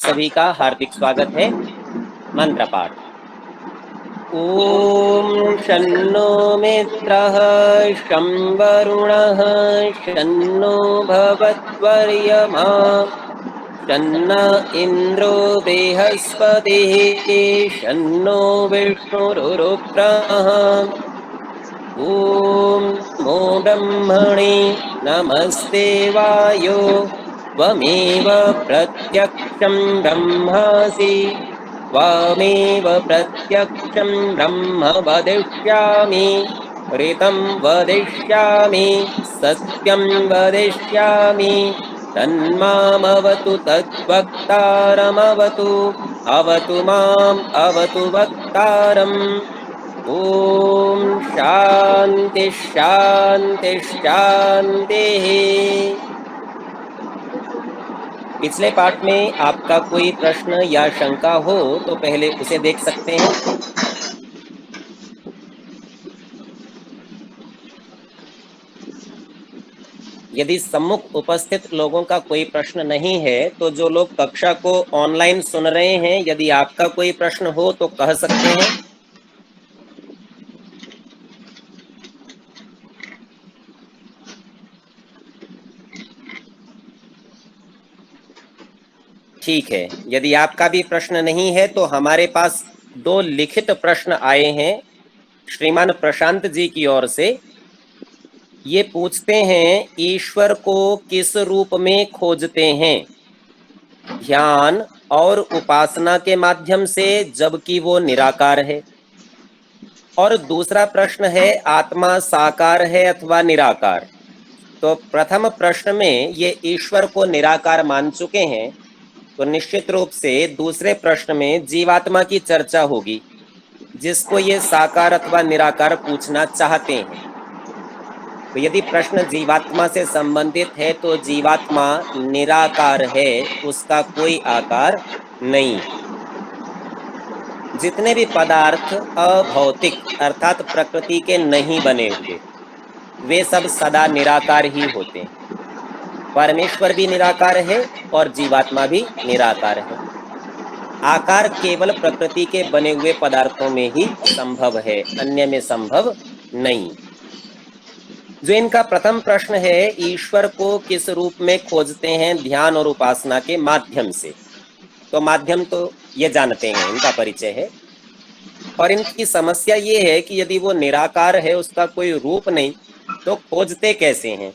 सभी का हार्दिक स्वागत है। मंत्र पाठ। ओम शन्नो मित्रः शं वरुणः शन्नो भवत्वर्यमा शन्न इन्द्रो बृहस्पतिः शन्नो विष्णुरुक्रमः। ॐ नमो ब्रह्मणे नमस्ते वायो त्वमेव प्रत्यक्षं ब्रह्मासि त्वमेव प्रत्यक्षं ब्रह्म वदिष्यामि ऋतं वदिष्यामि सत्यं वदिष्यामि तन्मामवतु तद्वक्तारमवतु अवतु माम् अवतु वक्तारम्। ओम शांति शांति शांति। पिछले पाठ में आपका कोई प्रश्न या शंका हो तो पहले उसे देख सकते हैं। यदि सम्मुख उपस्थित लोगों का कोई प्रश्न नहीं है तो जो लोग कक्षा को ऑनलाइन सुन रहे हैं, यदि आपका कोई प्रश्न हो तो कह सकते हैं। ठीक है, यदि आपका भी प्रश्न नहीं है तो हमारे पास दो लिखित प्रश्न आए हैं श्रीमान प्रशांत जी की ओर से। ये पूछते हैं, ईश्वर को किस रूप में खोजते हैं? ध्यान और उपासना के माध्यम से, जबकि वो निराकार है। और दूसरा प्रश्न है, आत्मा साकार है अथवा निराकार? तो प्रथम प्रश्न में ये ईश्वर को निराकार मान चुके हैं, तो निश्चित रूप से दूसरे प्रश्न में जीवात्मा की चर्चा होगी, जिसको ये साकार अथवा निराकार पूछना चाहते हैं। तो यदि प्रश्न जीवात्मा से संबंधित है तो जीवात्मा निराकार है, उसका कोई आकार नहीं। जितने भी पदार्थ अभौतिक अर्थात प्रकृति के नहीं बने हुए, वे सब सदा निराकार ही होते हैं। परमेश्वर भी निराकार है और जीवात्मा भी निराकार है। आकार केवल प्रकृति के बने हुए पदार्थों में ही संभव है, अन्य में संभव नहीं। जो इनका प्रथम प्रश्न है, ईश्वर को किस रूप में खोजते हैं? ध्यान और उपासना के माध्यम से। तो माध्यम तो ये जानते हैं, इनका परिचय है। और इनकी समस्या ये है कि यदि वो निराकार है, उसका कोई रूप नहीं, तो खोजते कैसे हैं?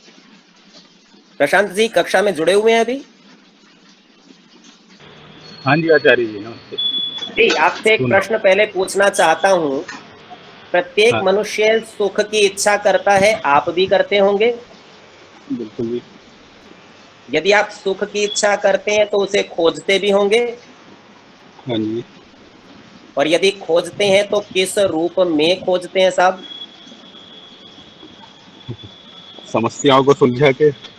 प्रशांत जी कक्षा में जुड़े हुए हैं अभी? हाँ जी आचार्य जी, नमस्ते। जी, आपसे एक सुना। प्रश्न पहले पूछना चाहता हूँ। प्रत्येक हाँ, मनुष्य सुख की इच्छा करता है, आप भी करते होंगे। बिल्कुल भी। यदि आप सुख की इच्छा करते हैं तो उसे खोजते भी होंगे। हाँ जी। और यदि खोजते हैं तो किस रूप में खोजते हैं साहब? समस्याओं को सुलझा के।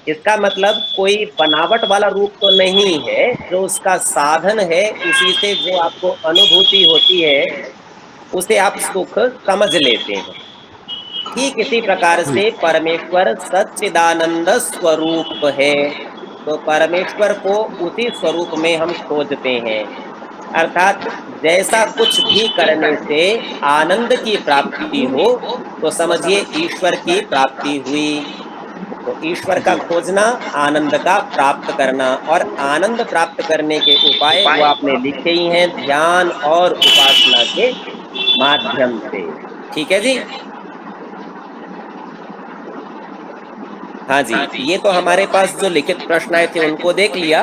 इसका मतलब कोई बनावट वाला रूप तो नहीं है, जो उसका साधन है, उसी से जो आपको अनुभूति होती है, उसे आप सुख समझ लेते हैं। ठीक इसी प्रकार से परमेश्वर सच्चिदानंद स्वरूप है, तो परमेश्वर को उसी स्वरूप में हम खोजते हैं। अर्थात जैसा कुछ भी करने से आनंद की प्राप्ति हो, तो समझिए ईश्वर की प्राप्ति हुई। तो ईश्वर का जी। खोजना, आनंद का प्राप्त करना, और आनंद प्राप्त करने के उपाय वो आपने लिखे ही हैं, ध्यान और उपासना के माध्यम से। ठीक है जी। हाँ जी, ये तो हमारे पास जो लिखित प्रश्न आए थे उनको देख लिया।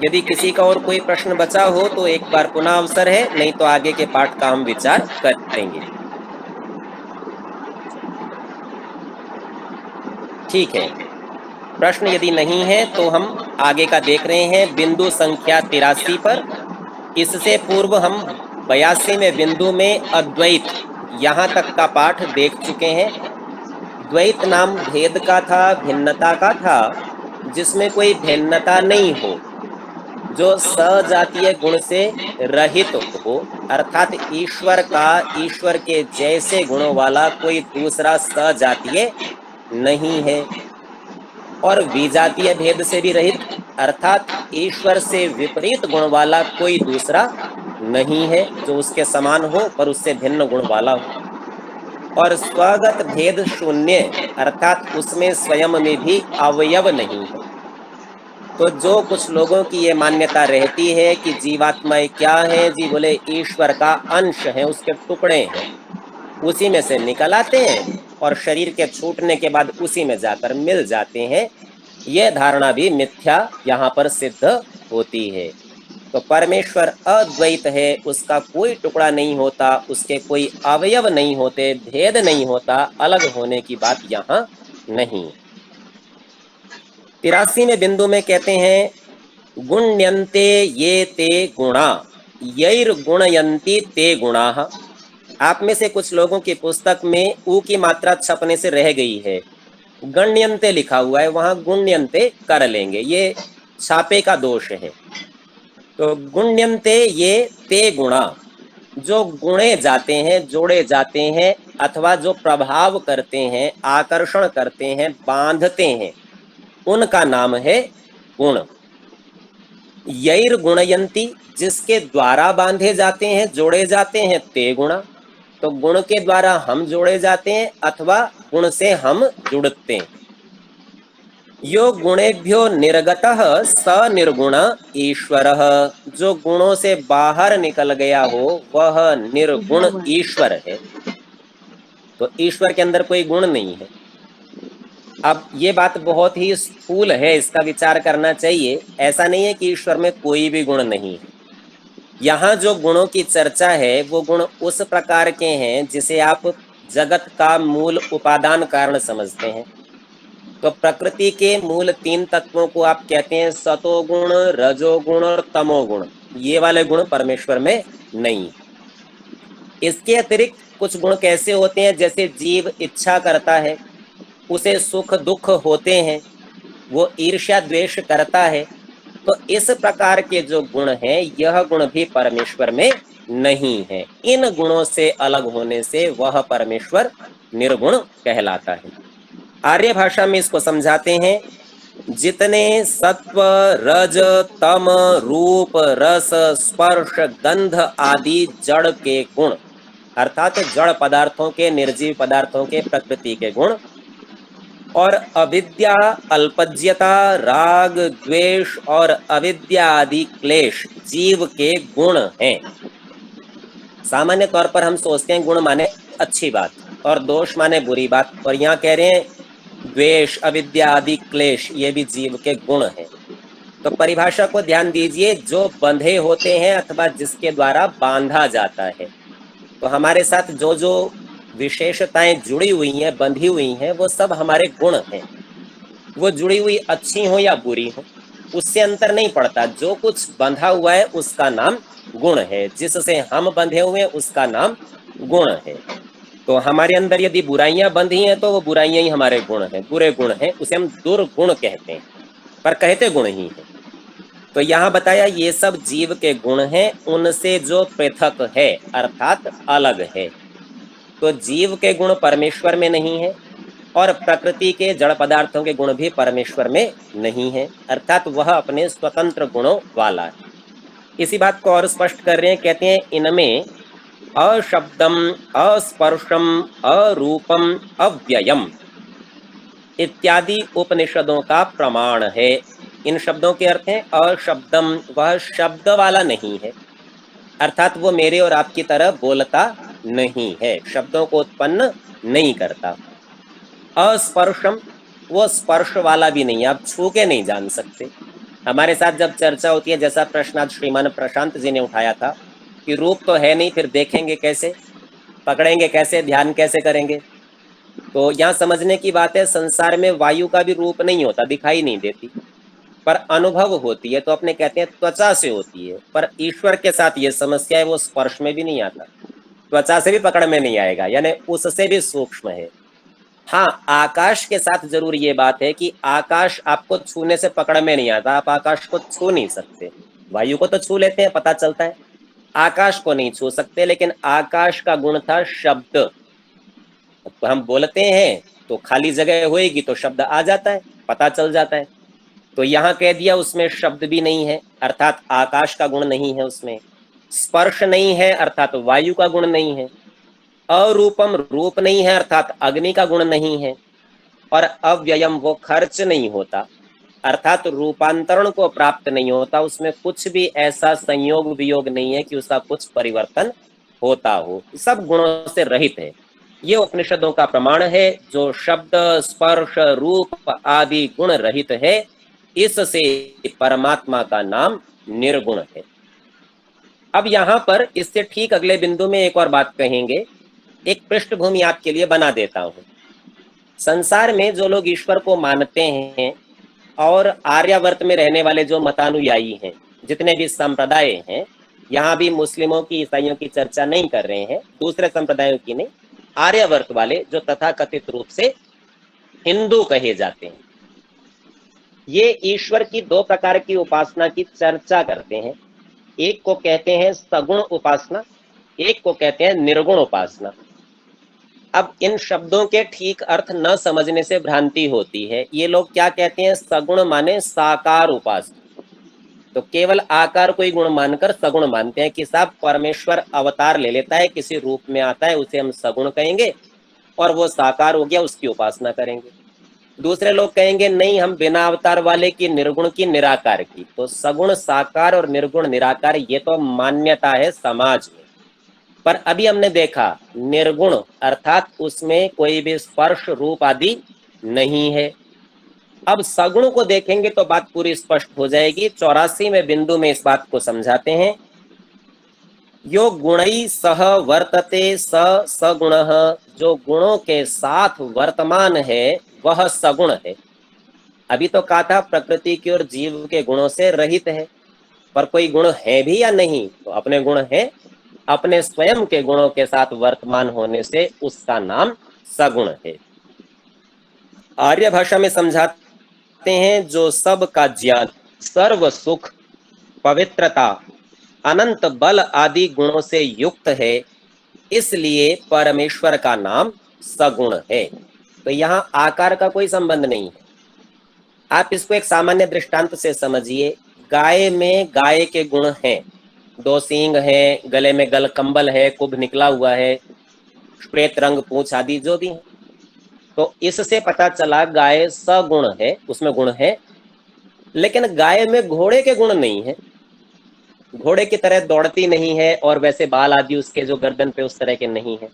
यदि किसी का और कोई प्रश्न बचा हो तो एक बार पुनः अवसर है, नहीं तो आगे के पाठ का हम विचार करेंगे। ठीक है, प्रश्न यदि नहीं है तो हम आगे का देख रहे हैं, बिंदु संख्या 83 पर। इससे पूर्व हम 82वें बिंदु में अद्वैत, यहाँ तक का पाठ देख चुके हैं। द्वैत नाम भेद का था, भिन्नता का था, जिसमें कोई भिन्नता नहीं हो, जो सजातीय गुण से रहित हो, अर्थात ईश्वर का ईश्वर के जैसे गुणों वाला कोई दूसरा सजातीय नहीं है। और विजातीय भेद से भी रहित, अर्थात ईश्वर से विपरीत गुण वाला कोई दूसरा नहीं है जो उसके समान हो पर उससे भिन्न गुण वाला हो। और स्वगत भेद शून्य, अर्थात उसमें स्वयं में भी अवयव नहीं है। तो जो कुछ लोगों की ये मान्यता रहती है कि जीवात्माएं क्या है जी, बोले ईश्वर का अंश है, उसके टुकड़े हैं, उसी में से निकल आते हैं और शरीर के छूटने के बाद उसी में जाकर मिल जाते हैं। यह धारणा भी मिथ्या यहाँ पर सिद्ध होती है। तो परमेश्वर अद्वैत है, उसका कोई टुकड़ा नहीं होता, उसके कोई अवयव नहीं होते, भेद नहीं होता, अलग होने की बात यहाँ नहीं। 83वें बिंदु में कहते हैं गुण्यन्ते ये ते गुणा यैर गुणयन्ति ते गुणाः। आप में से कुछ लोगों की पुस्तक में ऊ की मात्रा छपने से रह गई है, गण्यन्ते लिखा हुआ है, वहां गुण्यन्ते कर लेंगे, ये छापे का दोष है। तो गुण्यन्ते ये ते गुणा, जो गुणे जाते हैं, जोड़े जाते हैं, अथवा जो प्रभाव करते हैं, आकर्षण करते हैं, बांधते हैं, उनका नाम है गुण। यैर गुणयंती, जिसके द्वारा बांधे जाते हैं, जोड़े जाते हैं, ते गुणा, तो गुण के द्वारा हम जोड़े जाते हैं अथवा गुण से हम जुड़ते हैं। यो गुणेभ्यो निर्गतः स निर्गुण ईश्वरः, जो गुणों से बाहर निकल गया हो वह निर्गुण ईश्वर है। तो ईश्वर के अंदर कोई गुण नहीं है। अब ये बात बहुत ही स्थूल है, इसका विचार करना चाहिए। ऐसा नहीं है कि ईश्वर में कोई भी गुण नहीं है। यहाँ जो गुणों की चर्चा है वो गुण उस प्रकार के हैं जिसे आप जगत का मूल उपादान कारण समझते हैं। तो प्रकृति के मूल 3 तत्वों को आप कहते हैं सतोगुण, रजोगुण और तमोगुण। ये वाले गुण परमेश्वर में नहीं। इसके अतिरिक्त कुछ गुण कैसे होते हैं, जैसे जीव इच्छा करता है, उसे सुख दुख होते हैं, वो ईर्ष्या द्वेष करता है। तो इस प्रकार के जो गुण हैं, यह गुण भी परमेश्वर में नहीं है। इन गुणों से अलग होने से वह परमेश्वर निर्गुण कहलाता है। आर्य भाषा में इसको समझाते हैं, जितने सत्व, रज, तम, रूप, रस, स्पर्श, गंध आदि जड़ के गुण, अर्थात जड़ पदार्थों के, निर्जीव पदार्थों के, प्रकृति के गुण, और अविद्या, अल्पज्यता, राग, द्वेष और अविद्या आदि क्लेश जीव के गुण हैं। सामान्य तौर पर हम सोचते हैं गुण माने अच्छी बात और दोष माने बुरी बात, और यहाँ कह रहे हैं द्वेष, अविद्या आदि क्लेश ये भी जीव के गुण हैं। तो परिभाषा को ध्यान दीजिए, जो बंधे होते हैं अथवा जिसके द्वारा बांधा जाता है। तो हमारे साथ जो जो विशेषताएं जुड़ी हुई हैं, बंधी हुई हैं, वो सब हमारे गुण हैं। वो जुड़ी हुई अच्छी हो या बुरी हो, उससे अंतर नहीं पड़ता। जो कुछ बंधा हुआ है उसका नाम गुण है, जिससे हम बंधे हुए हैं उसका नाम गुण है। तो हमारे अंदर यदि बुराइयां बंधी हैं तो वो बुराइयां ही हमारे गुण हैं, बुरे गुण हैं, उसे हम दुर्गुण कहते हैं, पर कहते गुण ही है। तो यहाँ बताया ये सब जीव के गुण हैं, उनसे जो पृथक है अर्थात अलग है। तो जीव के गुण परमेश्वर में नहीं है और प्रकृति के जड़ पदार्थों के गुण भी परमेश्वर में नहीं है, अर्थात वह अपने स्वतंत्र गुणों वाला है। इसी बात को और स्पष्ट कर रहे हैं, कहते हैं इनमें अशब्दम, अस्पर्शम, अरूपम, अव्ययम इत्यादि उपनिषदों का प्रमाण है। इन शब्दों के अर्थ हैं अशब्दम, वह शब्द वाला नहीं है, अर्थात वो मेरे और आपकी तरह बोलता नहीं है, शब्दों को उत्पन्न नहीं करता। अस्पर्शम, वो स्पर्श वाला भी नहीं है, आप छू के नहीं जान सकते। हमारे साथ जब चर्चा होती है, जैसा प्रश्न आज श्रीमान प्रशांत जी ने उठाया था कि रूप तो है नहीं, फिर देखेंगे कैसे, पकड़ेंगे कैसे, ध्यान कैसे करेंगे। तो यहाँ समझने की बात है, संसार में वायु का भी रूप नहीं होता, दिखाई नहीं देती, पर अनुभव होती है। तो अपने कहते हैं त्वचा से होती है, पर ईश्वर के साथ ये समस्या है, वो स्पर्श में भी नहीं आता, त्वचा से भी पकड़ में नहीं आएगा, यानी उससे भी सूक्ष्म है। हाँ, आकाश के साथ जरूर ये बात है कि आकाश आपको छूने से पकड़ में नहीं आता, आप आकाश को छू नहीं सकते। वायु को तो छू लेते हैं, पता चलता है, आकाश को नहीं छू सकते। लेकिन आकाश का गुण था शब्द, तो हम बोलते हैं तो खाली जगह होएगी तो शब्द आ जाता है, पता चल जाता है। तो यहाँ कह दिया उसमें शब्द भी नहीं है, अर्थात आकाश का गुण नहीं है, उसमें स्पर्श नहीं है, अर्थात वायु का गुण नहीं है, अरूपम रूप नहीं है, अर्थात अग्नि का गुण नहीं है, और अव्ययम वो खर्च नहीं होता, अर्थात रूपांतरण को प्राप्त नहीं होता, उसमें कुछ भी ऐसा संयोग वियोग नहीं है कि उसका कुछ परिवर्तन होता हो, सब गुणों से रहित है। ये उपनिषदों का प्रमाण है। जो शब्द स्पर्श रूप आदि गुण रहित है, इससे परमात्मा का नाम निर्गुण है। अब यहाँ पर इससे ठीक अगले बिंदु में एक और बात कहेंगे, एक पृष्ठभूमि आपके लिए बना देता हूं। संसार में जो लोग ईश्वर को मानते हैं और आर्यावर्त में रहने वाले जो मतानुयायी हैं, जितने भी संप्रदाय हैं, यहाँ भी मुस्लिमों की ईसाइयों की चर्चा नहीं कर रहे हैं, दूसरे संप्रदायों की नहीं, आर्यावर्त वाले जो तथाकथित रूप से हिंदू कहे जाते हैं, ये ईश्वर की दो प्रकार की उपासना की चर्चा करते हैं। एक को कहते हैं सगुण उपासना, एक को कहते हैं निर्गुण उपासना। अब इन शब्दों के ठीक अर्थ न समझने से भ्रांति होती है। ये लोग क्या कहते हैं, सगुण माने साकार उपासना, तो केवल आकार को ही गुण मानकर सगुण मानते हैं कि साहब परमेश्वर अवतार ले लेता है, किसी रूप में आता है, उसे हम सगुण कहेंगे, और वो साकार हो गया, उसकी उपासना करेंगे। दूसरे लोग कहेंगे नहीं, हम बिना अवतार वाले की, निर्गुण की, निराकार की। तो सगुण साकार और निर्गुण निराकार ये तो मान्यता है समाज में, पर अभी हमने देखा निर्गुण अर्थात उसमें कोई भी स्पर्श रूप आदि नहीं है। अब सगुण को देखेंगे तो बात पूरी स्पष्ट हो जाएगी। 84वें बिंदु में इस बात को समझाते हैं। यो गुणई सह वर्तते स सगुणः, जो गुणों के साथ वर्तमान है वह सगुण है। अभी तो कहा था प्रकृति की और जीव के गुणों से रहित है, पर कोई गुण है भी या नहीं, तो अपने गुण है, अपने स्वयं के गुणों के साथ वर्तमान होने से उसका नाम सगुण है। आर्य भाषा में समझाते हैं जो सब का ज्ञान, सर्व सुख, पवित्रता, अनंत बल आदि गुणों से युक्त है, इसलिए परमेश्वर का नाम सगुण है। तो यहाँ आकार का कोई संबंध नहीं है। आप इसको एक सामान्य दृष्टांत से समझिए। गाय में गाय के गुण हैं, दो सींग है, गले में गल कंबल है, कुभ निकला हुआ है, श्वेत रंग पूंछ आदि जो भी है, तो इससे पता चला गाय सगुण है, उसमें गुण है। लेकिन गाय में घोड़े के गुण नहीं है, घोड़े की तरह दौड़ती नहीं है, और वैसे बाल आदि उसके जो गर्दन पे उस तरह के नहीं है,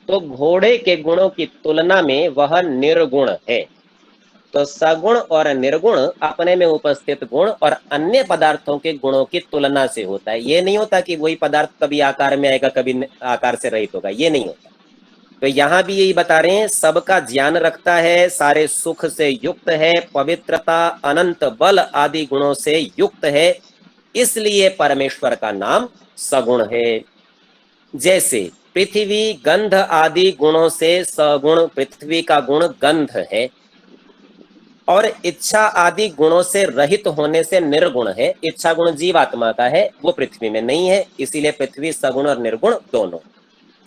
तो घोड़े के गुणों की तुलना में वह निर्गुण है। तो सगुण और निर्गुण अपने में उपस्थित गुण और अन्य पदार्थों के गुणों की तुलना से होता है। ये नहीं होता कि वही पदार्थ कभी आकार में आएगा, कभी आकार से रहित होगा, ये नहीं होता। तो यहाँ भी यही बता रहे हैं, सबका ज्ञान रखता है, सारे सुख से युक्त है, पवित्रता, अनंत बल आदि गुणों से युक्त है, इसलिए परमेश्वर का नाम सगुण है। जैसे पृथ्वी गंध आदि गुणों से सगुण, पृथ्वी का गुण गंध है, और इच्छा आदि गुणों से रहित होने से निर्गुण है। इच्छा गुण जीवात्मा का है, वो पृथ्वी में नहीं है, इसीलिए पृथ्वी सगुण और निर्गुण दोनों।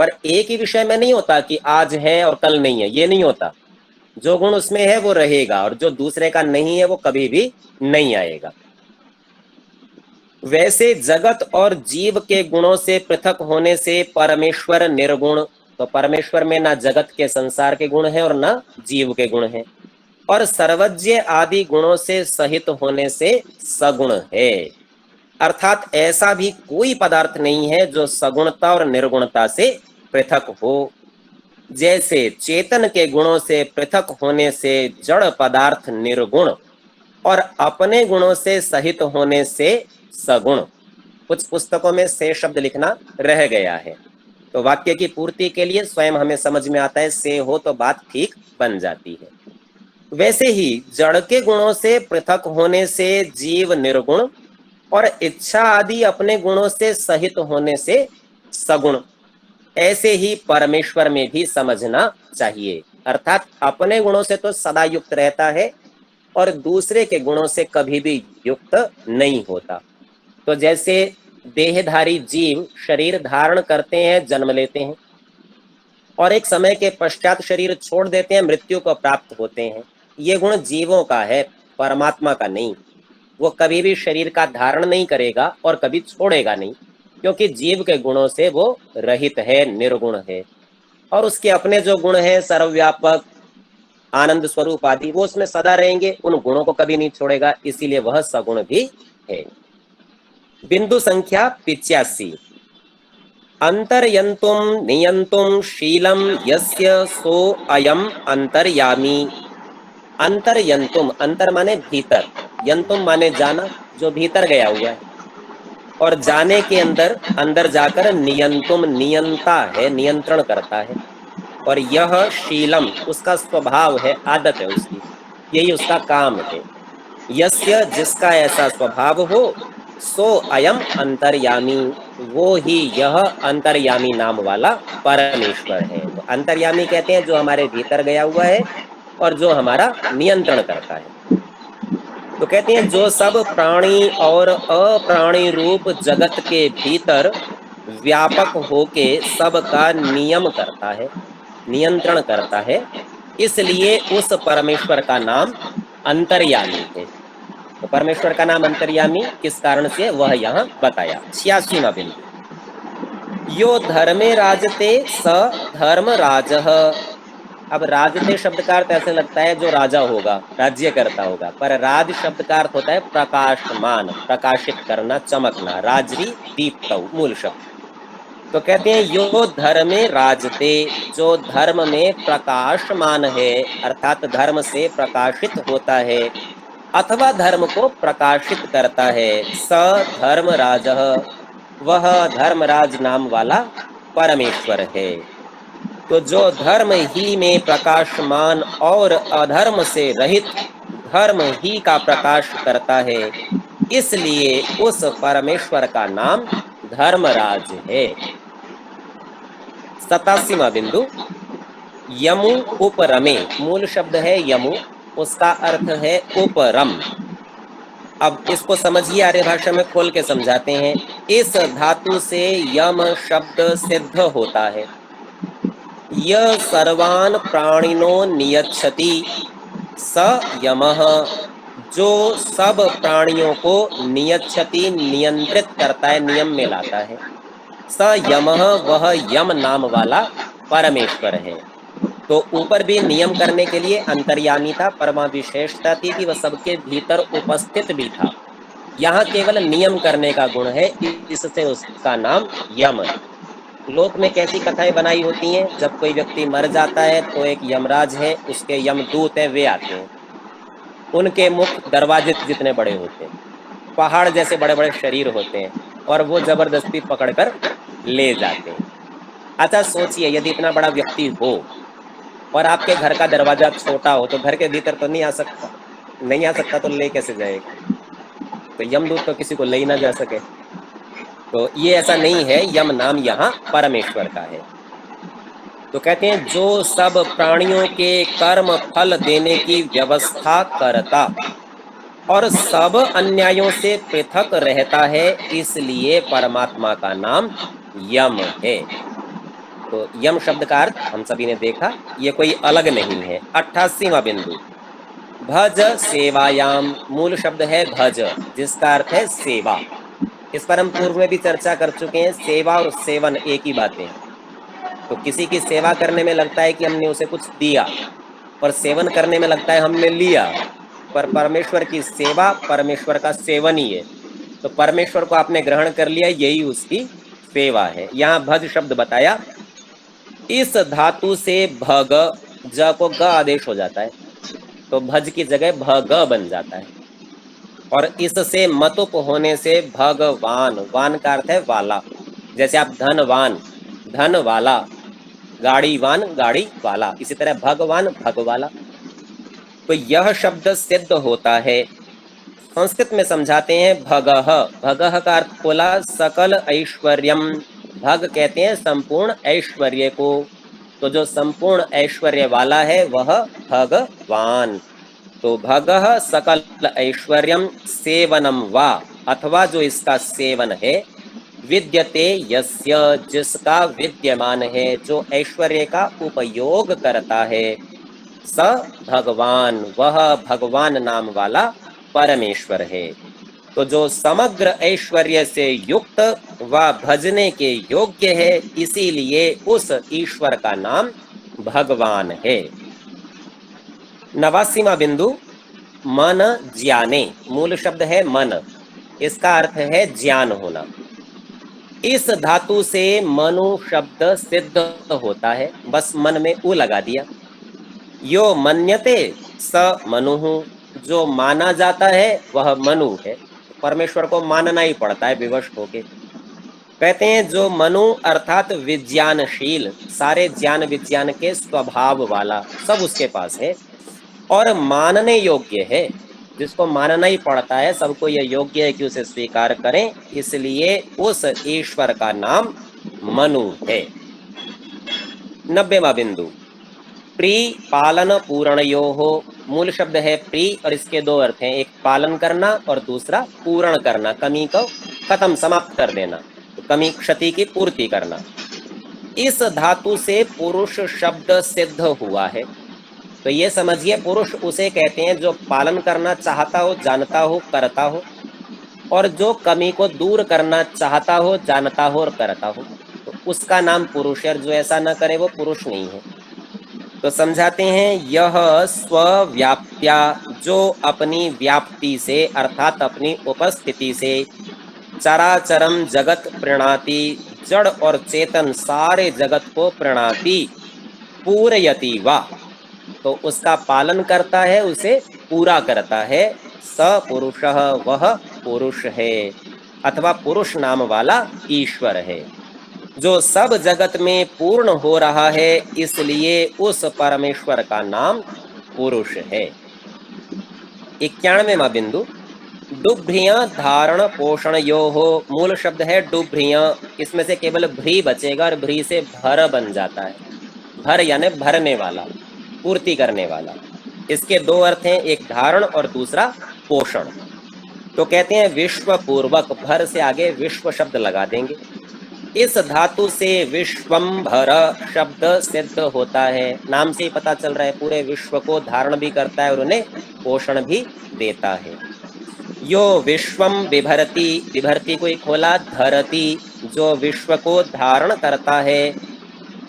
पर एक ही विषय में नहीं होता कि आज है और कल नहीं है, ये नहीं होता। जो गुण उसमें है वो रहेगा, और जो दूसरे का नहीं है वो कभी भी नहीं आएगा। वैसे जगत और जीव के गुणों से पृथक होने से परमेश्वर निर्गुण, तो परमेश्वर में ना जगत के संसार के गुण है और ना जीव के गुण है, और सर्वज्ञ आदि गुणों से सहित होने से सगुण है। अर्थात ऐसा भी कोई पदार्थ नहीं है जो सगुणता और निर्गुणता से पृथक हो। जैसे चेतन के गुणों से पृथक होने से जड़ पदार्थ निर्गुण, और अपने गुणों से सहित होने से सगुण। कुछ पुस्तकों में से शब्द लिखना रह गया है, तो वाक्य की पूर्ति के लिए स्वयं हमें समझ में आता है, से हो तो बात ठीक बन जाती है। वैसे ही जड़ के गुणों से पृथक होने से जीव निर्गुण, और इच्छा आदि अपने गुणों से सहित होने से सगुण। ऐसे ही परमेश्वर में भी समझना चाहिए, अर्थात अपने गुणों से तो सदा युक्त रहता है और दूसरे के गुणों से कभी भी युक्त नहीं होता। तो जैसे देहधारी जीव शरीर धारण करते हैं, जन्म लेते हैं, और एक समय के पश्चात शरीर छोड़ देते हैं, मृत्यु को प्राप्त होते हैं, ये गुण जीवों का है, परमात्मा का नहीं। वो कभी भी शरीर का धारण नहीं करेगा और कभी छोड़ेगा नहीं, क्योंकि जीव के गुणों से वो रहित है, निर्गुण है। और उसके अपने जो गुण है, सर्वव्यापक, आनंद स्वरूप आदि, वो उसमें सदा रहेंगे, उन गुणों को कभी नहीं छोड़ेगा, इसीलिए वह सगुण भी है। बिंदु संख्या 85। अंतर्यंतुम नियंतुम शीलम यस्य सो अयम अंतर्यामी। अंतर्यंतुम, अंतर माने भीतर, यंतुम माने जाना, जो भीतर गया हुआ है, और जाने के अंदर, अंदर जाकर नियंतुम, नियंता है, नियंत्रण करता है। और यह शीलम, उसका स्वभाव है, आदत है उसकी, यही उसका काम है। यस्य, जिसका ऐसा स्वभाव हो, सो अयम अंतर्यामी, वो ही यह अंतर्यामी नाम वाला परमेश्वर है। तो अंतर्यामी कहते हैं जो हमारे भीतर गया हुआ है और जो हमारा नियंत्रण करता है। तो कहते हैं जो सब प्राणी और अप्राणी रूप जगत के भीतर व्यापक होके सबका नियम करता है, नियंत्रण करता है, इसलिए उस परमेश्वर का नाम अंतर्यामी है। तो परमेश्वर का नाम अंतर्यामी किस कारण से, वह यहाँ बताया। 86वां बिंदु। यो धर्मे राजते स धर्म राजः। अब राजते शब्द का अर्थ ऐसे लगता है जो राजा होगा, राज्य करता होगा, पर राज शब्द का अर्थ होता है प्रकाशमान, प्रकाशित करना, चमकना, राजरी दीप्त, मूल शब्द। तो कहते हैं यो धर्मे राजते, जो धर्म में प्रकाशमान है, अर्थात धर्म से प्रकाशित होता है अथवा धर्म को प्रकाशित करता है, स धर्मराज, वह धर्मराज नाम वाला परमेश्वर है। तो जो धर्म ही में प्रकाशमान और अधर्म से रहित धर्म ही का प्रकाश करता है, इसलिए उस परमेश्वर का नाम धर्मराज है। 87वां बिंदु। यमु उपरमे, मूल शब्द है यमु, उसका अर्थ है उपरम। अब इसको समझिए, आर्य भाषा में खोल के समझाते हैं। इस धातु से यम शब्द सिद्ध होता है। यह सर्वान प्राणिनो नियच्छति स यमः, जो सब प्राणियों को नियच्छति, नियंत्रित करता है, नियम में लाता है। स यमः, वह यम नाम वाला परमेश्वर है। तो ऊपर भी नियम करने के लिए अंतर्यामी था, परमा विशेषता थी कि वह सबके भीतर उपस्थित भी था। यहाँ केवल नियम करने का गुण है, इससे उसका नाम यम है। लोक में कैसी कथाएं बनाई होती हैं, जब कोई व्यक्ति मर जाता है तो एक यमराज है, उसके यमदूत है, वे आते हैं। उनके मुख दरवाजे जितने बड़े होते हैं, पहाड़ जैसे बड़े बड़े शरीर होते हैं, और वो जबरदस्ती पकड़कर ले जाते हैं। अच्छा सोचिए, यदि इतना बड़ा व्यक्ति हो और आपके घर का दरवाजा छोटा हो, तो घर के भीतर तो नहीं आ सकता, नहीं आ सकता, तो ले कैसे जाएगा? तो यमदूत तो किसी को ले ही ना जा सके। तो ये ऐसा नहीं है, यम नाम यहाँ परमेश्वर का है। तो कहते हैं जो सब प्राणियों के कर्म फल देने की व्यवस्था करता और सब अन्यायों से पृथक रहता है, इसलिए परमात्मा का नाम यम है। तो यम शब्द का अर्थ हम सभी ने देखा, ये कोई अलग नहीं है। 88वां बिंदु। भज सेवायाम, मूल शब्द है भज, जिसका अर्थ है सेवा। इस पर हम पूर्व में भी चर्चा कर चुके हैं, सेवा और सेवन एक ही बातें हैं। तो किसी की सेवा करने में लगता है कि हमने उसे कुछ दिया, और सेवन करने में लगता है हमने लिया, पर परमेश्वर की सेवा परमेश्वर का सेवन ही है। तो परमेश्वर को आपने ग्रहण कर लिया, यही उसकी सेवा है। यहाँ भज शब्द बताया, इस धातु से भग, ज को ग आदेश हो जाता है, तो भज की जगह भग बन जाता है। और इससे मतुप होने से भगवान, वान का अर्थ है वाला। जैसे आप धनवान, धन वाला, गाड़ीवान, गाड़ी वाला, इसी तरह भगवान, भगवाला। तो यह शब्द सिद्ध होता है। संस्कृत में समझाते हैं भगः, भगः का अर्थ बोला सकल ऐश्वर्यम। भग कहते हैं संपूर्ण ऐश्वर्य को। तो जो संपूर्ण ऐश्वर्य वाला है वह भगवान। तो भगः सकल ऐश्वर्यम सेवनम वा, अथवा जो इसका सेवन है, विद्यते यस्य, जिसका विद्यमान है, जो ऐश्वर्य का उपयोग करता है, स भगवान, वह भगवान नाम वाला परमेश्वर है। तो जो समग्र ऐश्वर्य से युक्त व भजने के योग्य है, इसीलिए उस ईश्वर का नाम भगवान है। 89वां बिंदु, मन ज्ञाने। मूल शब्द है मन, इसका अर्थ है ज्ञान होना। इस धातु से मनु शब्द सिद्ध होता है, बस मन में उ लगा दिया। यो मन्यते स मनुहु, जो माना जाता है वह मनु है। परमेश्वर को मानना ही पड़ता है विवश होके। कहते हैं जो मनु अर्थात विज्ञानशील, सारे ज्ञान विज्ञान के स्वभाव वाला, सब उसके पास है और मानने योग्य है, जिसको मानना ही पड़ता है, सबको यह योग्य है कि उसे स्वीकार करें, इसलिए उस ईश्वर का नाम मनु है। 90वां बिंदु, प्री पालन पूर्णयो हो। मूल शब्द है प्री और इसके दो अर्थ हैं, एक पालन करना और दूसरा पूर्ण करना, कमी को खत्म समाप्त कर देना, तो कमी क्षति की पूर्ति करना। इस धातु से पुरुष शब्द सिद्ध हुआ है। तो ये समझिए पुरुष उसे कहते हैं जो पालन करना चाहता हो, जानता हो, करता हो, और जो कमी को दूर करना चाहता हो, जानता हो और करता हो, तो उसका नाम पुरुष है। जो ऐसा न करे वो पुरुष नहीं है। तो समझाते हैं, यह स्वव्याप्त्या, जो अपनी व्याप्ति से अर्थात अपनी उपस्थिति से चराचरम जगत प्रणीति, जड़ और चेतन सारे जगत को प्रणीति, पूरयति वा, तो उसका पालन करता है, उसे पूरा करता है। स पुरुषः, वह पुरुष है अथवा पुरुष नाम वाला ईश्वर है, जो सब जगत में पूर्ण हो रहा है, इसलिए उस परमेश्वर का नाम पुरुष है। 91वां बिंदु, डुभ्रिय धारण पोषण यो हो। मूल शब्द है डुभ्रिय, इसमें से केवल भ्री बचेगा और भ्री से भर बन जाता है। भर यानी भरने वाला, पूर्ति करने वाला। इसके दो अर्थ हैं, एक धारण और दूसरा पोषण। तो कहते हैं विश्व पूर्वक, भर से आगे विश्व शब्द लगा देंगे। इस धातु से विश्वम्भर शब्द सिद्ध होता है। नाम से ही पता चल रहा है पूरे विश्व को धारण भी करता है और उन्हें पोषण भी देता है। यो विश्वम बिभरति, बिभरति को खोला, धरती, जो विश्व को धारण करता है।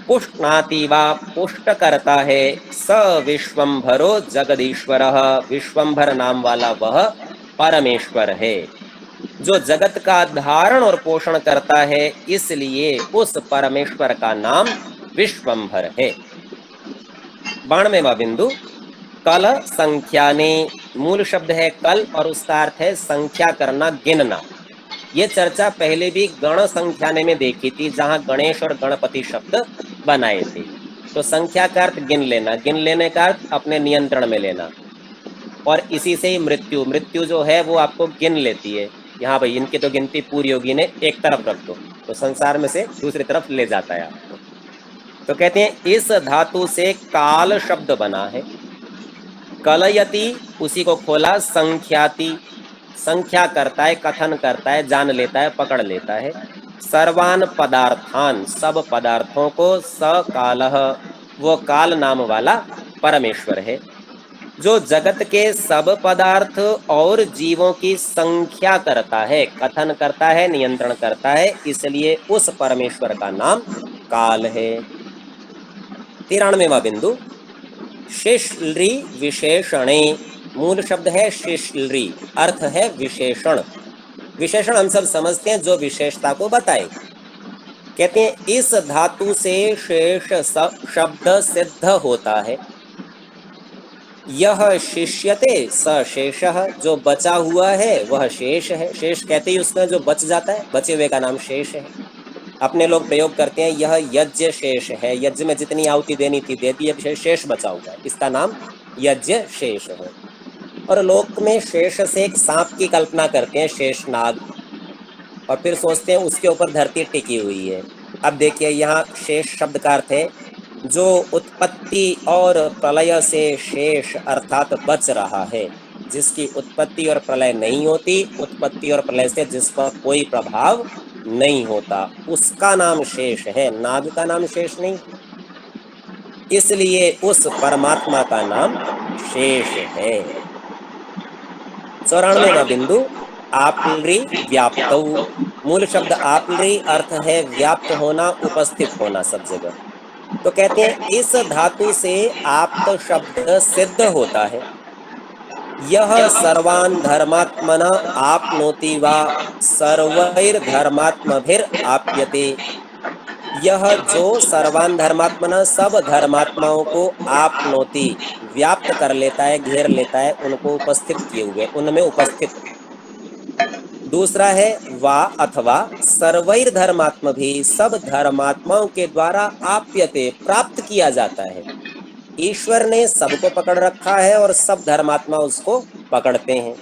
पुष्णाति वा, पुष्ट करता है। स विश्वम्भरो जगदीश्वरः, विश्वम्भर नाम वाला वह परमेश्वर है, जो जगत का धारण और पोषण करता है, इसलिए उस परमेश्वर का नाम विश्वम्भर है। 92वां बिंदु, कल संख्याने। मूल शब्द है कल और उसका अर्थ है संख्या करना, गिनना। ये चर्चा पहले भी गण संख्याने में देखी थी, जहां गणेश और गणपति शब्द बनाए थे। तो संख्या का अर्थ गिन लेना, गिन लेने का अर्थ अपने नियंत्रण में लेना, और इसी से ही मृत्यु, मृत्यु जो है वो आपको गिन लेती है। यहाँ भाई इनकी तो गिनती पूरी होगी ने एक तरफ रख दो, तो संसार में से दूसरी तरफ ले जाता है आपको। तो कहते हैं इस धातु से काल शब्द बना है। कलयति, उसी को खोला, संख्याति, संख्या करता है, कथन करता है, जान लेता है, पकड़ लेता है। सर्वान पदार्थान, सब पदार्थों को। स कालः, वो काल नाम वाला परमेश्वर है, जो जगत के सब पदार्थ और जीवों की संख्या करता है, कथन करता है, नियंत्रण करता है, इसलिए उस परमेश्वर का नाम काल है। 93वां बिंदु, शिश्लि विशेषणे। मूल शब्द है शिश्लि, अर्थ है विशेषण। विशेषण हम सब समझते हैं, जो विशेषता को बताए। कहते हैं इस धातु से शेष शब्द सिद्ध होता है। यह शिष्यते स शेषः, जो बचा हुआ है वह शेष है। शेष कहते ही उसका जो बच जाता है, बचे हुए का नाम शेष है। अपने लोग प्रयोग करते हैं यह यज्ञ शेष है, यज्ञ में जितनी आहुति देनी थी दे दी, अब शेष बचा हुआ है, इसका नाम यज्ञ शेष है। और लोक में शेष से एक सांप की कल्पना करते हैं, शेषनाग, और फिर सोचते हैं उसके ऊपर धरती टिकी हुई है। अब देखिए यहाँ शेष शब्द का अर्थ है जो उत्पत्ति और प्रलय से शेष अर्थात बच रहा है, जिसकी उत्पत्ति और प्रलय नहीं होती, उत्पत्ति और प्रलय से जिस पर कोई प्रभाव नहीं होता, उसका नाम शेष है। नाग का नाम शेष नहीं। इसलिए उस परमात्मा का नाम शेष है। 94वां बिंदु, आपलरी व्याप्त। मूल शब्द आपलरी अर्थ है व्याप्त होना, उपस्थित होना सब जगह। तो कहते हैं इस धातु से आप्त शब्द सिद्ध होता है। यह सर्वान धर्मात्मना आपनोति वा सर्वैर्धर्मात्मभिर आप्यते। यह जो सर्वान धर्मात्मना सब धर्मात्माओं को आपनोति व्याप्त कर लेता है, घेर लेता है, उनको उपस्थित किए हुए, उनमें उपस्थित। दूसरा है वा अथवा सर्वैर धर्मात्म भी, सब धर्मात्माओं के द्वारा आप्यते प्राप्त किया जाता है। ईश्वर ने सबको पकड़ रखा है और सब धर्मात्मा उसको पकड़ते हैं।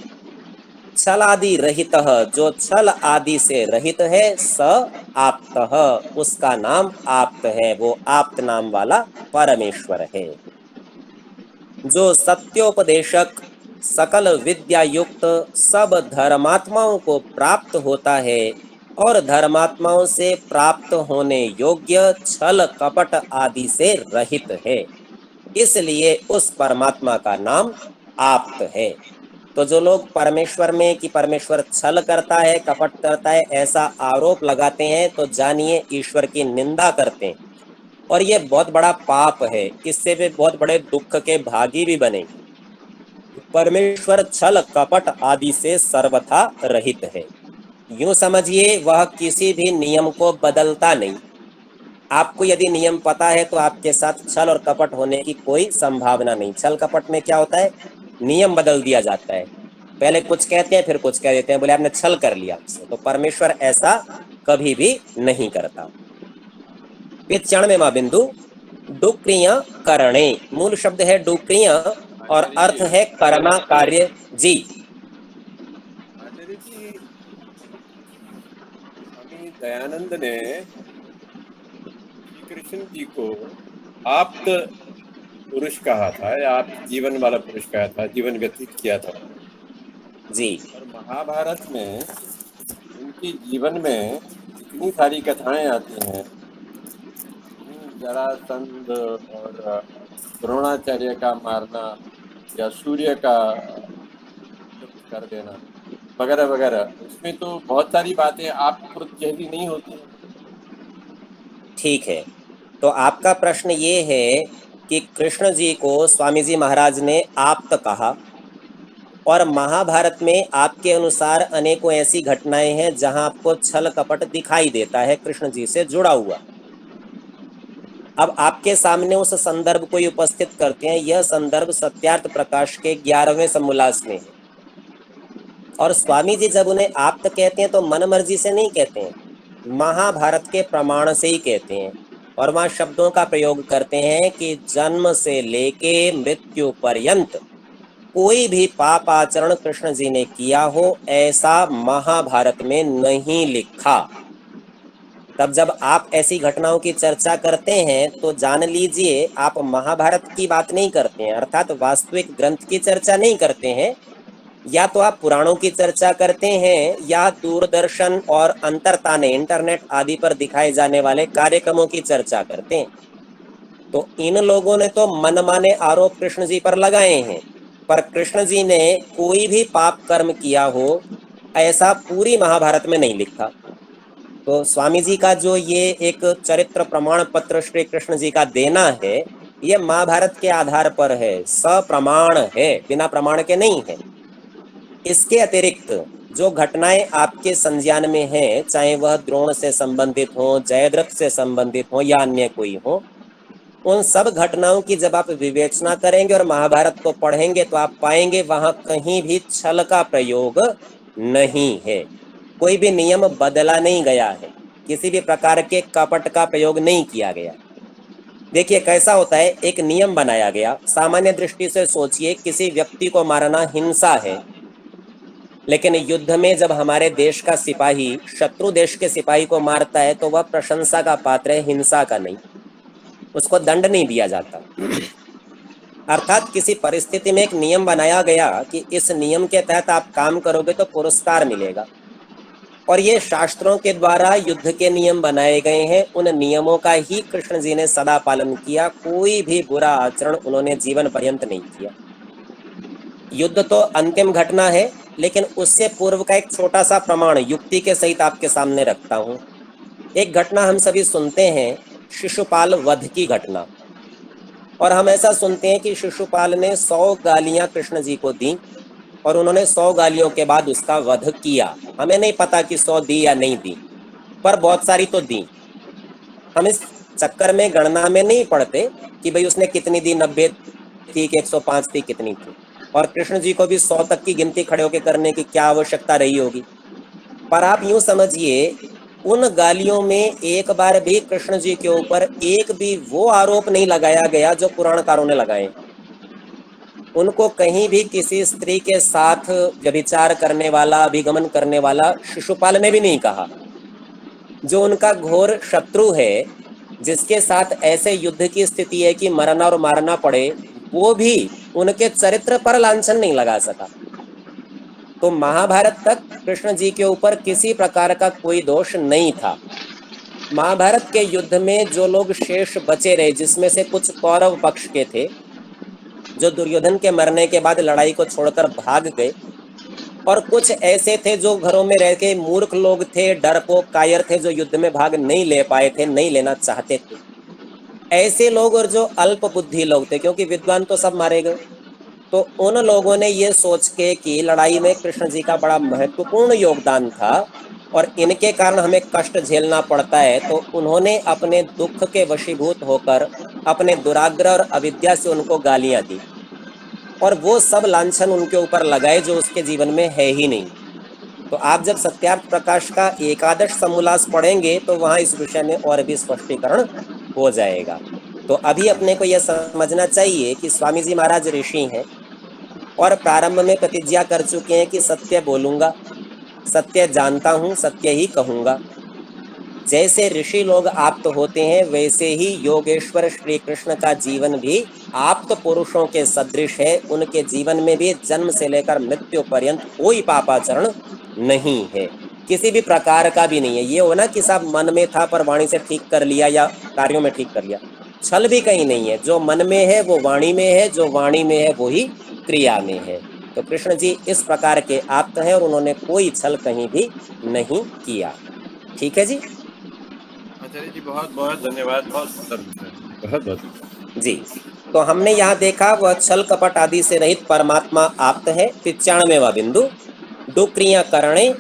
छल आदि रहित, जो छल आदि से रहित है, स आप्त, उसका नाम आप्त है, वो आप्त नाम वाला परमेश्वर है। जो सत्योपदेशक सकल विद्या युक्त सब धर्मात्माओं को प्राप्त होता है और धर्मात्माओं से प्राप्त होने योग्य छल कपट आदि से रहित है, इसलिए उस परमात्मा का नाम आप्त है। तो जो लोग परमेश्वर में कि परमेश्वर छल करता है, कपट करता है, ऐसा आरोप लगाते हैं, तो जानिए ईश्वर की निंदा करते हैं, और ये बहुत बड़ा पाप है। इससे वे बहुत बड़े दुख के भागी भी बनेंगे। परमेश्वर छल कपट आदि से सर्वथा रहित है। यूं समझिए वह किसी भी नियम को बदलता नहीं। आपको यदि नियम पता है तो आपके साथ छल और कपट होने की कोई संभावना नहीं। छल कपट में क्या होता है, नियम बदल दिया जाता है, पहले कुछ कहते हैं फिर कुछ कह देते हैं, बोले आपने छल कर लिया आपसे। तो परमेश्वर ऐसा कभी भी नहीं करता। 95वां बिंदु, डुक्रिय करणे। मूल शब्द है डुक्रिय और अर्थ है करना, कार्य। जी आचार्य जी, स्वामी दयानंद ने श्री कृष्ण जी को आप्त पुरुष कहा था, या आप जीवन वाला पुरुष कहा था, जीवन व्यतीत किया था। जी और महाभारत में उनके जीवन में इतनी सारी कथाएं आती हैं, जरासंध और द्रोणाचार्य का मारना या सूर्य का लुप्त कर देना वगैरह वगैरह, उसमें तो बहुत सारी बातें आप जैसी नहीं होती हैं। ठीक है, तो आपका प्रश्न ये है कि कृष्ण जी को स्वामी जी महाराज ने आप्त कहा, और महाभारत में आपके अनुसार अनेकों ऐसी घटनाएं हैं जहां आपको छल कपट दिखाई देता है कृष्ण जी से जुड़ा हुआ। अब आपके सामने उस संदर्भ को उपस्थित करते हैं। यह संदर्भ सत्यार्थ प्रकाश के 11वें समोल्लास में है। और स्वामी जी जब उन्हें आप्त कहते हैं तो मन मर्जी से नहीं कहते हैं, महाभारत के प्रमाण से ही कहते हैं। और वहां शब्दों का प्रयोग करते हैं कि जन्म से लेके मृत्यु पर्यंत कोई भी पाप आचरण कृष्ण जी ने किया हो ऐसा महाभारत में नहीं लिखा। तब जब आप ऐसी घटनाओं की चर्चा करते हैं तो जान लीजिए आप महाभारत की बात नहीं करते हैं, अर्थात वास्तविक ग्रंथ की चर्चा नहीं करते हैं। या तो आप पुराणों की चर्चा करते हैं या दूरदर्शन और अंतरताने इंटरनेट आदि पर दिखाए जाने वाले कार्यक्रमों की चर्चा करते हैं। तो इन लोगों ने तो मनमाने आरोप कृष्ण जी पर लगाए हैं, पर कृष्ण जी ने कोई भी पाप कर्म किया हो ऐसा पूरी महाभारत में नहीं लिखा। तो स्वामी जी का जो ये एक चरित्र प्रमाण पत्र श्री कृष्ण जी का देना है, ये महाभारत के आधार पर है, सप्रमाण है, बिना प्रमाण के नहीं है। इसके अतिरिक्त जो घटनाएं आपके संज्ञान में हैं, चाहे वह द्रोण से संबंधित हो, जयद्रथ से संबंधित हो या अन्य कोई हो, उन सब घटनाओं की जब आप विवेचना करेंगे और महाभारत को पढ़ेंगे तो आप पाएंगे वहां कहीं भी छल का प्रयोग नहीं है, कोई भी नियम बदला नहीं गया है, किसी भी प्रकार के कपट का प्रयोग नहीं किया गया। देखिए कैसा होता है, एक नियम बनाया गया। सामान्य दृष्टि से सोचिए, किसी व्यक्ति को मारना हिंसा है, लेकिन युद्ध में जब हमारे देश का सिपाही शत्रु देश के सिपाही को मारता है तो वह प्रशंसा का पात्र है, हिंसा का नहीं, उसको दंड नहीं दिया जाता। अर्थात किसी परिस्थिति में एक नियम बनाया गया कि इस नियम के तहत आप काम करोगे तो पुरस्कार मिलेगा, और ये शास्त्रों के द्वारा युद्ध के नियम बनाए गए हैं। उन नियमों का ही कृष्ण जी ने सदा पालन किया। कोई भी बुरा आचरण उन्होंने जीवन पर्यंत नहीं किया। युद्ध तो अंतिम घटना है, लेकिन उससे पूर्व का एक छोटा सा प्रमाण युक्ति के सहित आपके सामने रखता हूं। एक घटना हम सभी सुनते हैं, शिशुपाल वध की घटना। और हम ऐसा सुनते हैं कि शिशुपाल ने 100 गालियां कृष्ण जी को दी और उन्होंने 100 गालियों के बाद उसका वध किया। हमें नहीं पता कि 100 दी या नहीं दी, पर बहुत सारी तो दी। हम इस चक्कर में गणना में नहीं पड़ते कि भाई उसने कितनी दी, 90 थी कि 105 थी, कितनी थी। और कृष्ण जी को भी 100 तक की गिनती खड़े होकर करने की क्या आवश्यकता रही होगी। पर आप यूं समझिए, उन गालियों में एक बार भी कृष्ण जी के ऊपर एक भी वो आरोप नहीं लगाया गया जो पुराणकारों ने लगाए। उनको कहीं भी किसी स्त्री के साथ व्यभिचार करने वाला, अभिगमन करने वाला शिशुपाल ने भी नहीं कहा। जो उनका घोर शत्रु है, जिसके साथ ऐसे युद्ध की स्थिति है कि मरना और मारना पड़े, वो भी उनके चरित्र पर लांछन नहीं लगा सका। तो महाभारत तक कृष्ण जी के ऊपर किसी प्रकार का कोई दोष नहीं था। महाभारत के युद्ध में जो लोग शेष बचे रहे, जिसमें से कुछ कौरव पक्ष के थे जो दुर्योधन के मरने के बाद लड़ाई को छोड़कर भाग गए, और कुछ ऐसे थे जो घरों में रह के मूर्ख लोग थे, डरपोक कायर थे, जो युद्ध में भाग नहीं ले पाए थे, नहीं लेना चाहते थे। ऐसे लोग और जो अल्प बुद्धि लोग थे, क्योंकि विद्वान तो सब मारे गए, तो उन लोगों ने ये सोच के कि लड़ाई में कृष्ण जी का बड़ा महत्वपूर्ण योगदान था और इनके कारण हमें कष्ट झेलना पड़ता है, तो उन्होंने अपने दुख के वशीभूत होकर अपने दुराग्रह और अविद्या से उनको गालियां दी और वो सब लांछन उनके ऊपर लगाए जो उसके जीवन में है ही नहीं। तो आप जब सत्यार्थ प्रकाश का एकादश समोल्लास पढ़ेंगे तो वहां इस विषय में और भी स्पष्टीकरण हो जाएगा। तो अभी अपने को यह समझना चाहिए कि स्वामी जी महाराज ऋषि हैं और प्रारंभ में प्रतिज्ञा कर चुके हैं कि सत्य बोलूंगा, सत्य जानता हूं, सत्य ही कहूंगा। जैसे ऋषि लोग आप्त होते हैं, वैसे ही योगेश्वर श्री कृष्ण का जीवन भी आप्त पुरुषों के सदृश है। उनके जीवन में भी जन्म से लेकर मृत्यु पर्यंत कोई पापाचरण नहीं है, किसी भी प्रकार का भी नहीं है। ये हो ना कि सब मन में था पर वाणी से ठीक कर लिया या कार्यों में ठीक कर लिया, छल भी कहीं नहीं है। जो मन में है वो वाणी में है, जो वाणी में है वो ही क्रिया में है। तो कृष्ण जी इस प्रकार के आप्त हैं और उन्होंने कोई छल कहीं भी नहीं किया। ठीक है जी। आचार्य जी बहुत बहुत धन्यवाद, बहुत सुंदर विषय, बहुत बहुत जी। तो हमने यहाँ देखा वह छल कपट आदि से रहित परमात्मा आप्त है। 95वां बिंदु, डुक्रियां करणे,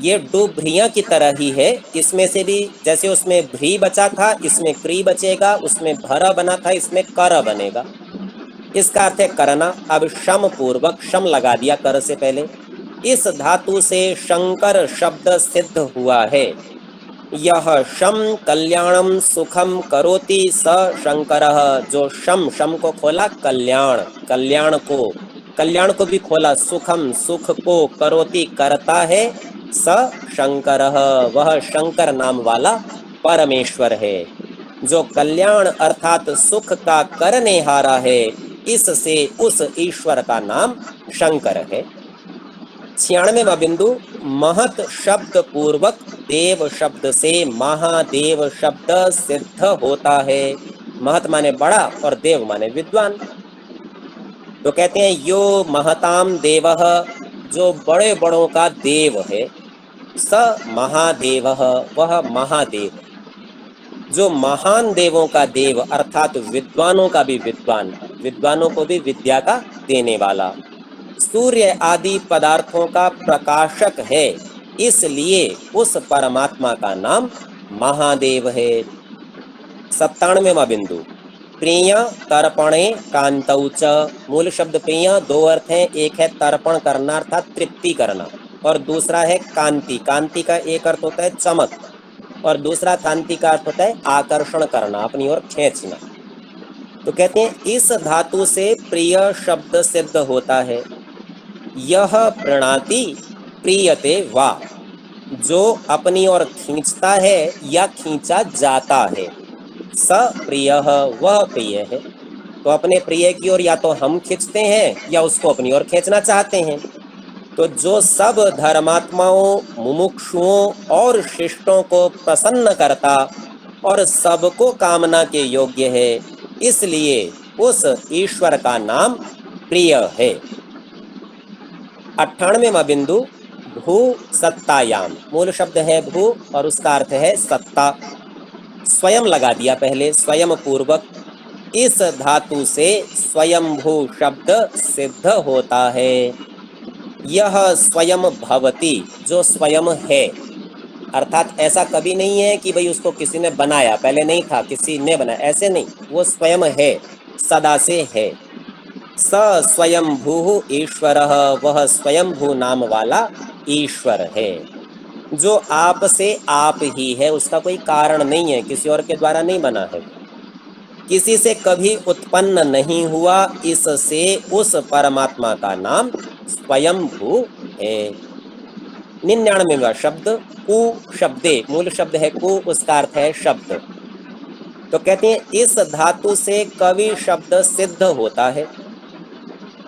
ये डु भ्रिया की तरह ही है। इसमें से भी जैसे उसमें भ्री बचा था, इसमें क्री बचेगा, उसमें भर बना था, इसमें कर बनेगा। इसका अर्थ है करना। अब शम पूर्वक, शम लगा दिया कर से पहले। इस धातु से शंकर शब्द सिद्ध हुआ है। यह शम कल्याणम सुखम करोति स शंकरः। जो शम, शम को खोला कल्याण, कल्याण को भी खोला सुखम, सुख को, करोति करता है, स शंकरः वह शंकर नाम वाला परमेश्वर है। जो कल्याण अर्थात सुख का करने हारा है, इससे उस ईश्वर का नाम शंकर है। 96वां बिंदु, महत शब्द पूर्वक देव शब्द से महादेव शब्द सिद्ध होता है। महत माने बड़ा और देव माने विद्वान। तो कहते हैं यो महताम देवः, जो बड़े बड़ों का देव है, स महादेवः वह महादेव, जो महान देवों का देव अर्थात विद्वानों का भी विद्वान, विद्वानों को भी विद्या का देने वाला, सूर्य आदि पदार्थों का प्रकाशक है, इसलिए उस परमात्मा का नाम महादेव है। 97वां बिंदु, प्रिय तर्पणे कांतौ च। मूल शब्द प्रिय दो अर्थ हैं, एक है तर्पण करना अर्थात तृप्ति करना, और दूसरा है कांति। कांति का एक अर्थ होता है चमक और दूसरा कांति का अर्थ होता है आकर्षण करना, अपनी ओर खींचना। तो कहते हैं इस धातु से प्रिय शब्द सिद्ध होता है। यह प्रणाति प्रियते वा, जो अपनी ओर खींचता है या खींचा जाता है। स प्रियः वह प्रिय है। तो अपने प्रिय की ओर या तो हम खींचते हैं या उसको अपनी ओर खींचना चाहते हैं। तो जो सब धर्मात्माओं, मुमुक्षुओं और शिष्टों को प्रसन्न करता और सबको कामना के योग्य है, इसलिए उस ईश्वर का नाम प्रिय है। 98वां बिंदु, भू सत्तायाम। मूल शब्द है भू और उसका अर्थ है सत्ता। स्वयं लगा दिया पहले, स्वयं पूर्वक। इस धातु से स्वयंभू शब्द सिद्ध होता है। यह स्वयं भवति, जो स्वयं है, अर्थात ऐसा कभी नहीं है कि भाई उसको किसी ने बनाया, पहले नहीं था किसी ने बनाया, ऐसे नहीं, वो स्वयं है, सदा से है। स स्वयंभू ईश्वर, वह स्वयंभू नाम वाला ईश्वर है, जो आप से आप ही है, उसका कोई कारण नहीं है, किसी और के द्वारा नहीं बना है, किसी से कभी उत्पन्न नहीं हुआ, इससे उस परमात्मा का नाम स्वयंभू है। 99वां शब्द, कु शब्दे। मूल शब्द है कु, उसका अर्थ है शब्द। तो कहते हैं इस धातु से कवि शब्द सिद्ध होता है।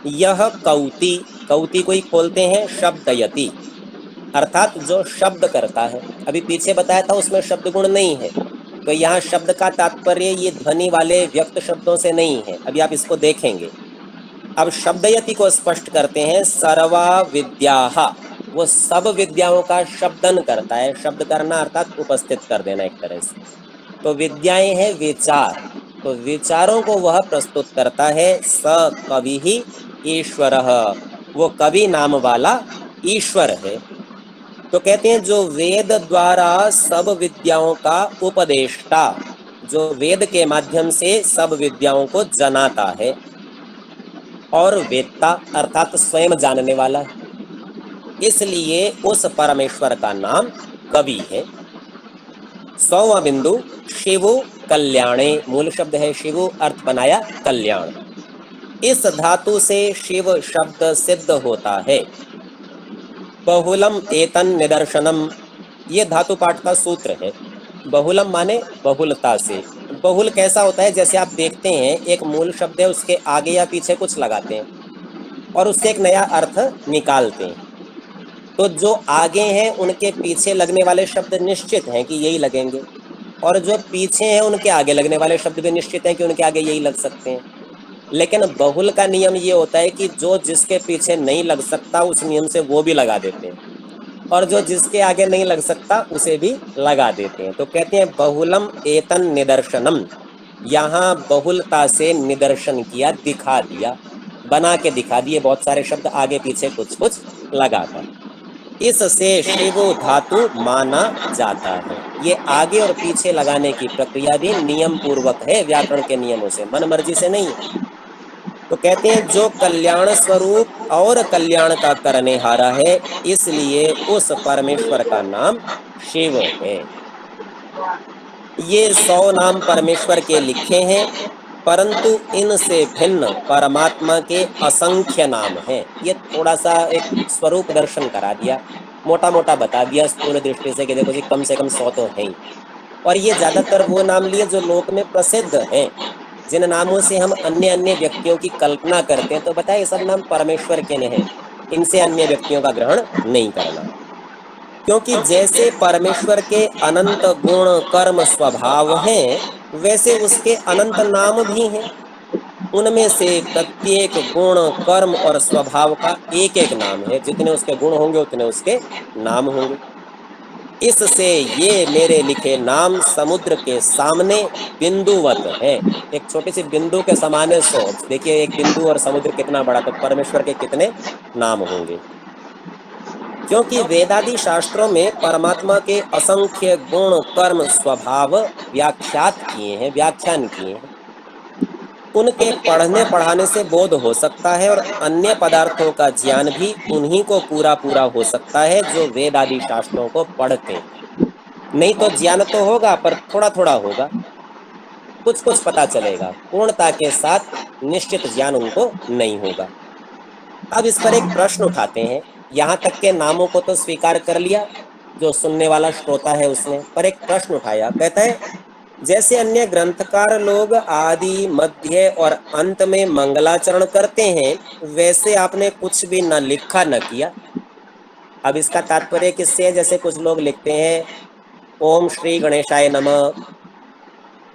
यह कौती, कौती को ही खोलते हैं शब्दयति, अर्थात जो शब्द करता है। अभी पीछे बताया था उसमें शब्द गुण नहीं है, तो यहाँ शब्द का तात्पर्य ये ध्वनि वाले व्यक्त शब्दों से नहीं है, अभी आप इसको देखेंगे। अब शब्दयति को स्पष्ट करते हैं, सर्वा विद्याः, वो सब विद्याओं का शब्दन करता है। शब्द करना अर्थात उपस्थित कर देना एक तरह से। तो विद्याएं हैं विचार, तो विचारों को वह प्रस्तुत करता है। स कवि ही ईश्वरः, वो कवि नाम वाला ईश्वर है। तो कहते हैं जो वेद द्वारा सब विद्याओं का उपदेष्टा, जो वेद के माध्यम से सब विद्याओं को जनाता है, और वेत्ता अर्थात स्वयं जानने वाला है, इसलिए उस परमेश्वर का नाम कवि है। 100वां बिंदु, शिवो कल्याणे। मूल शब्द है शिवो, अर्थ बनाया कल्याण। इस धातु से शिव शब्द सिद्ध होता है। बहुलम एतन निदर्शनम, ये धातु पाठ का सूत्र है। बहुलम माने बहुलता से। बहुल कैसा होता है, जैसे आप देखते हैं एक मूल शब्द है, उसके आगे या पीछे कुछ लगाते हैं और उससे एक नया अर्थ निकालते हैं। तो जो आगे हैं उनके पीछे लगने वाले शब्द निश्चित हैं कि यही लगेंगे, और जो पीछे हैं उनके आगे लगने वाले शब्द भी निश्चित हैं कि उनके आगे यही लग सकते हैं। लेकिन बहुल का नियम ये होता है कि जो जिसके पीछे नहीं लग सकता उस नियम से वो भी लगा देते हैं, और जो जिसके आगे नहीं लग सकता उसे भी लगा देते हैं। तो कहते हैं बहुलम एतन निदर्शनम, यहाँ बहुलता से निदर्शन किया, दिखा दिया, बना के दिखा दिए, बहुत सारे शब्द आगे पीछे कुछ कुछ लगाकर। इससे शिव धातु माना जाता है। ये आगे और पीछे लगाने की प्रक्रिया भी नियम पूर्वक है, व्याकरण के नियमों से, मन मर्जी से नहीं है। तो कहते हैं जो कल्याण स्वरूप और कल्याण का करने हारा है, इसलिए उस परमेश्वर का नाम शिव है। ये 100 नाम परमेश्वर के लिखे हैं, परंतु इनसे भिन्न परमात्मा के असंख्य नाम हैं। ये थोड़ा सा एक स्वरूप दर्शन करा दिया, मोटा मोटा बता दिया स्थूल दृष्टि से कि देखो जी कम से कम 100 तो हैं। और ये ज्यादातर वो नाम लिए जो लोक में प्रसिद्ध हैं, जिन नामों से हम अन्य अन्य व्यक्तियों की कल्पना करते हैं। तो बताए ये सब नाम परमेश्वर के हैं, इनसे अन्य व्यक्तियों का ग्रहण नहीं करना, क्योंकि जैसे परमेश्वर के अनंत गुण कर्म स्वभाव हैं, वैसे उसके अनंत नाम भी हैं। उनमें से प्रत्येक गुण कर्म और स्वभाव का एक एक नाम है। जितने उसके गुण होंगे उतने उसके नाम होंगे। इससे ये मेरे लिखे नाम समुद्र के सामने बिंदुवत है। एक छोटी सी बिंदु के समान है 100। देखिए एक बिंदु और समुद्र कितना बड़ा, तो परमेश्वर के कितने नाम होंगे। क्योंकि वेदादि शास्त्रों में परमात्मा के असंख्य गुण कर्म स्वभाव व्याख्यात किए हैं, व्याख्यान किए हैं। उनके पढ़ने पढ़ाने से बोध हो सकता है, और अन्य पदार्थों का ज्ञान भी उन्हीं को पूरा पूरा हो सकता है जो वेद आदि शास्त्रों को पढ़ते हैं। नहीं तो ज्ञान तो होगा पर थोड़ा थोड़ा होगा, कुछ कुछ पता चलेगा, पूर्णता के साथ निश्चित ज्ञान उनको नहीं होगा। अब इस पर एक प्रश्न उठाते हैं। यहाँ तक के नामों को तो स्वीकार कर लिया जो सुनने वाला श्रोता है उसने, पर एक प्रश्न उठाया। कहता है जैसे अन्य ग्रंथकार लोग आदि मध्य और अंत में मंगलाचरण करते हैं, वैसे आपने कुछ भी न लिखा न किया। अब इसका तात्पर्य किससे है? जैसे कुछ लोग लिखते हैं ओम श्री गणेशाय नमः,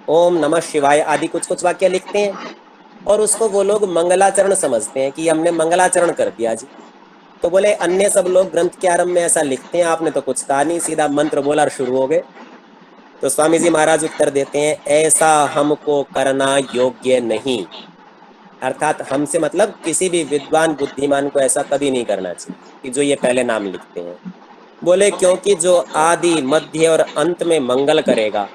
ओम नमः शिवाय आदि कुछ कुछ वाक्य लिखते हैं और उसको वो लोग मंगलाचरण समझते हैं कि हमने मंगलाचरण कर दिया जी। तो बोले अन्य सब लोग ग्रंथ के आरंभ में ऐसा लिखते हैं, आपने तो कुछ कहा नहीं, सीधा मंत्र बोला और शुरू हो गए। तो स्वामी जी महाराज उत्तर देते हैं ऐसा हमको करना योग्य नहीं। अर्थात हमसे मतलब किसी भी विद्वान बुद्धिमान को ऐसा कभी नहीं करना चाहिए कि जो ये पहले नाम लिखते हैं। बोले क्योंकि जो आदि मध्य और अंत में मंगल करेगा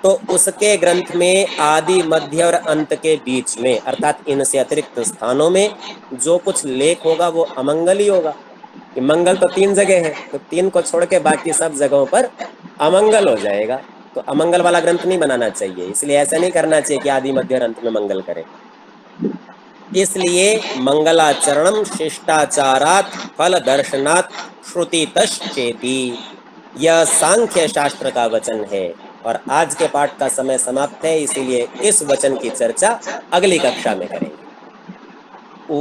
तो उसके ग्रंथ में आदि मध्य और अंत के बीच में अर्थात इनसे अतिरिक्त स्थानों में जो कुछ लेख होगा वो अमंगल ही होगा। कि मंगल तो 3 जगह है, तो 3 को छोड़ के बाकी सब जगहों पर अमंगल हो जाएगा। तो अमंगल वाला ग्रंथ नहीं बनाना चाहिए, इसलिए ऐसा नहीं करना चाहिए कि आदि मध्य और अंत में मंगल करे। इसलिए मंगलाचरणम शिष्टाचारात फल दर्शनात् श्रुतितश्चेति, यह सांख्य शास्त्र का वचन है। और आज के पाठ का समय समाप्त है, इसीलिए इस वचन की चर्चा अगली कक्षा में करेंगे। ओ